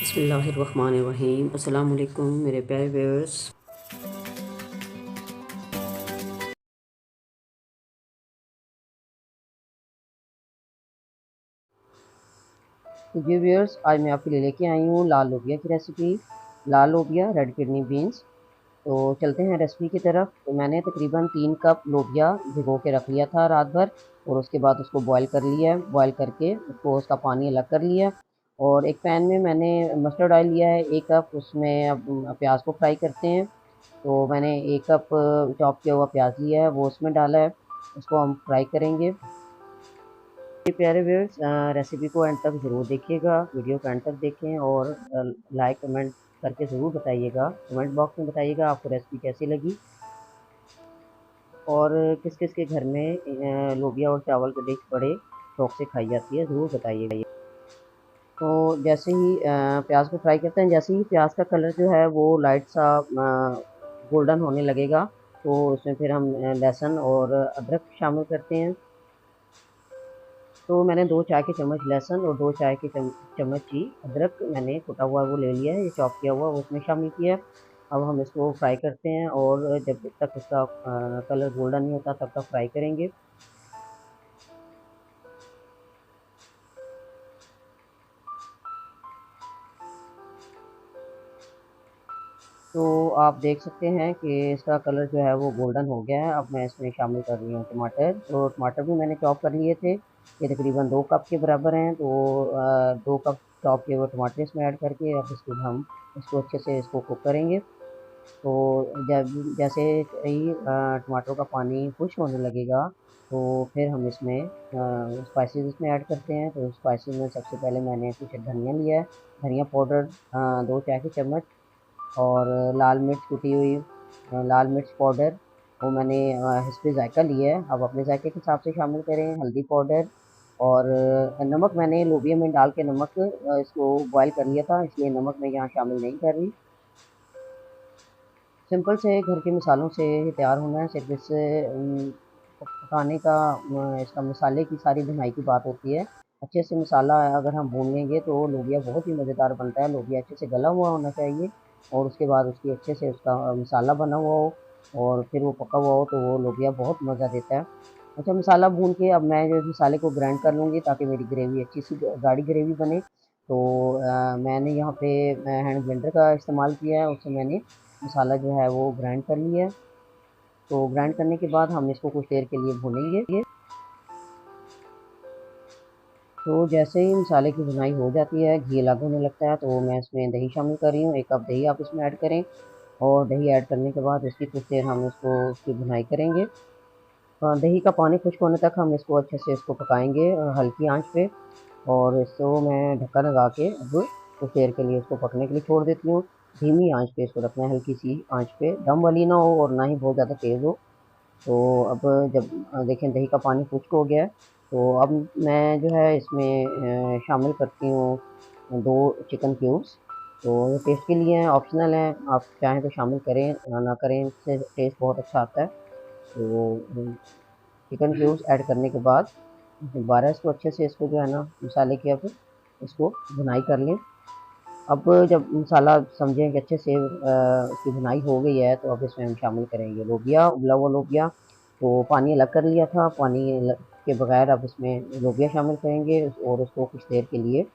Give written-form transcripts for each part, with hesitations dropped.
बिस्मिल्लाहिर्रहमानिर्रहीम। अस्सलाम वालेकुम मेरे प्यारे व्यूअर्स। तो जी व्यूअर्स, आज मैं आपके लिए लेके आई हूँ लाल लोबिया की रेसिपी। लाल लोबिया, रेड किडनी बीन्स। तो चलते हैं रेसिपी की तरफ। तो मैंने तकरीबन 3 कप लोबिया भिगो के रख लिया था रात भर, और उसके बाद उसको बॉईल कर लिया है। बॉईल करके उसको उसका पानी अलग कर लिया। और एक पैन में मैंने मस्टर्ड ऑयल लिया है 1 कप। उसमें अब प्याज को फ्राई करते हैं। तो मैंने 1 कप चॉप किया हुआ प्याज लिया है, वो उसमें डाला है। उसको हम फ्राई करेंगे। प्यारे व्यूअर्स, रेसिपी को एंड तक ज़रूर देखिएगा, वीडियो को एंड तक देखें और लाइक कमेंट करके ज़रूर बताइएगा। कमेंट बॉक्स में बताइएगा आपको रेसिपी कैसी लगी, और किस किस के घर में लोबिया और चावल की डिश बड़े शौक से खाई जाती है, ज़रूर बताइएगा। तो जैसे ही प्याज को फ्राई करते हैं, जैसे ही प्याज का कलर जो है वो लाइट सा गोल्डन होने लगेगा, तो उसमें फिर हम लहसुन और अदरक शामिल करते हैं। तो मैंने 2 चाय के चम्मच लहसुन और 2 चाय के चम्मच ही अदरक मैंने कुटा हुआ वो ले लिया है, ये चॉप किया हुआ वो उसमें शामिल किया है। अब हम इसको फ्राई करते हैं, और जब तक इसका कलर गोल्डन नहीं होता तब तक फ्राई करेंगे। तो आप देख सकते हैं कि इसका कलर जो है वो गोल्डन हो गया है। अब मैं इसमें शामिल कर रही हूँ टमाटर। तो टमाटर भी मैंने चॉप कर लिए थे, ये तकरीबन 2 कप के बराबर हैं। तो 2 कप चॉप किए हुए टमाटर इसमें ऐड करके अब इसको हम इसको अच्छे से इसको कुक करेंगे। तो जब जैसे ही टमाटर का पानी खुश्क होने लगेगा, तो फिर हम इसमें स्पाइसेस इसमें ऐड करते हैं। तो स्पाइसेस में सबसे पहले मैंने कुछ धनिया लिया है, धनिया पाउडर 2 चाय के चम्मच, और लाल मिर्च कुटी हुई, लाल मिर्च पाउडर वो मैंने हिस्बे जायका लिया है। अब अपने जायके के हिसाब से शामिल करें। हल्दी पाउडर और नमक मैंने लोबिया में डाल के नमक इसको बॉयल कर लिया था, इसलिए नमक मैं यहाँ शामिल नहीं कर रही। सिंपल से घर के मसालों से ही तैयार होना है। सिर्फ इससे पकाने का इसका मसाले की सारी भुनाई की बात होती है। अच्छे से मसाला अगर हम भून लेंगे तो लोबिया बहुत ही मज़ेदार बनता है। लोबिया अच्छे से गला हुआ होना चाहिए, और उसके बाद उसकी अच्छे से उसका मसाला बना हुआ हो, और फिर वो पका हुआ हो, तो वो लोबिया बहुत मज़ा देता है। अच्छा, मसाला भून के अब मैं जो मसाले को ग्राइंड कर लूँगी ताकि मेरी ग्रेवी अच्छी सी गाढ़ी ग्रेवी बने। तो मैंने यहाँ पे हैंड ब्लेंडर का इस्तेमाल किया है, उससे मैंने मसाला जो है वो ग्राइंड कर लिया है। तो ग्राइंड करने के बाद हम इसको कुछ देर के लिए भूनेंगे। तो जैसे ही मसाले की भुनाई हो जाती है, घी अलग होने लगता है, तो मैं इसमें दही शामिल कर रही हूँ। 1 कप दही आप इसमें ऐड करें, और दही ऐड करने के बाद इसकी कुछ देर हम इसको उसकी भुनाई करेंगे। दही का पानी खुश्क होने तक हम इसको अच्छे से इसको पकाएंगे हल्की आंच पे। और इसको मैं ढक्कन लगा के अब कुछ देर के लिए इसको पकने के लिए छोड़ देती हूँ। धीमी आंच पे इसको रखना है, हल्की सी आंच पे, दम वाली ना हो और ना ही बहुत ज़्यादा तेज़ हो। तो अब जब देखें दही का पानी खुश्क हो गया है, तो अब मैं जो है इसमें शामिल करती हूँ 2 चिकन क्यूब्स। तो ये टेस्ट के लिए हैं, ऑप्शनल हैं, आप चाहें तो शामिल करें या ना करें, इससे टेस्ट बहुत अच्छा आता है। तो चिकन क्यूब्स ऐड करने के बाद दोबारा इसको अच्छे से इसको जो है ना मसाले की अब इसको भुनाई कर लें। अब जब मसाला समझें कि अच्छे से उसकी भुनाई हो गई है, तो अब इसमें हम शामिल करेंगे लोबिया, उबला हुआ लोबिया। तो पानी अलग कर लिया था, के बगैर अब इसमें लोबिया शामिल करेंगे, और उसको कुछ देर के लिए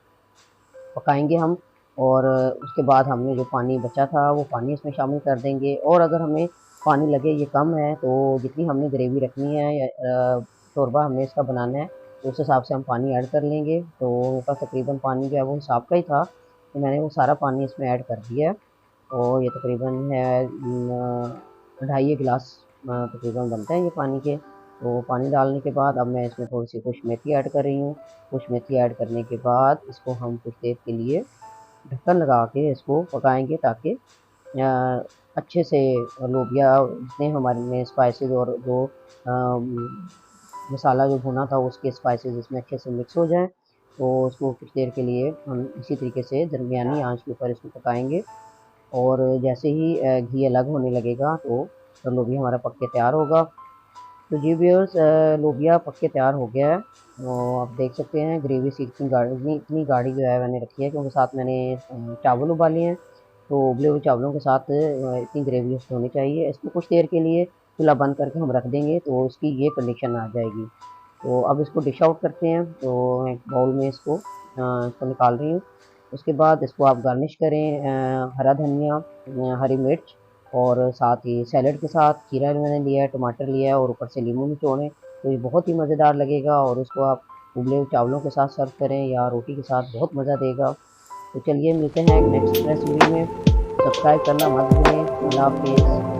पकाएंगे हम। और उसके बाद हमने जो पानी बचा था वो पानी इसमें शामिल कर देंगे। और अगर हमें पानी लगे ये कम है, तो जितनी हमने ग्रेवी रखनी है या शोरबा हमने इसका बनाना है, तो उस हिसाब से हम पानी ऐड कर लेंगे। तो उसका तकरीबन पानी जो है वो हिसाब का ही था, तो मैंने वो सारा पानी इसमें ऐड कर दिया है। और ये तकरीबन है 2.5 गिलास तकरीबन बनते हैं ये पानी के। तो पानी डालने के बाद अब मैं इसमें थोड़ी सी कसूरी मेथी ऐड कर रही हूँ। कसूरी मेथी ऐड करने के बाद इसको हम कुछ देर के लिए ढक्कन लगा के इसको पकाएंगे, ताकि अच्छे से लोबिया जितने हमारे में स्पाइसेस और जो मसाला जो भुना था उसके स्पाइसेस इसमें अच्छे से मिक्स हो जाएं। तो उसको कुछ देर के लिए हम इसी तरीके से दरमियानी आंच के ऊपर इसको पकाएंगे। और जैसे ही घी अलग होने लगेगा तो लोबिया हमारा पक के तैयार होगा। तो जी व्यूअर्स, लोबिया पक के तैयार हो गया है। तो आप देख सकते हैं ग्रेवी सी इतनी गाढ़ी जो है मैंने रखी है, क्योंकि साथ मैंने चावल उबाले हैं। तो उबले हुए चावलों के साथ इतनी ग्रेवी उसकी होनी चाहिए। इसको कुछ देर के लिए चूल्हा बंद करके हम रख देंगे तो इसकी ये कंडीशन आ जाएगी। तो अब इसको डिश आउट करते हैं। तो एक बाउल में इसको निकाल रही हूँ। उसके बाद इसको आप गार्निश करें हरा धनिया, हरी मिर्च, और साथ ही सैलड के साथ खीरा मैंने लिया है, टमाटर लिया है, और ऊपर से नींबू निचोड़ें। तो ये बहुत ही मज़ेदार लगेगा, और उसको आप उबले हुए चावलों के साथ सर्व करें या रोटी के साथ, बहुत मज़ा देगा। तो चलिए मिलते हैं एक नेक्स्ट रेसिपी में। सब्सक्राइब करना मत भूलें। अल्लाह हाफिज़।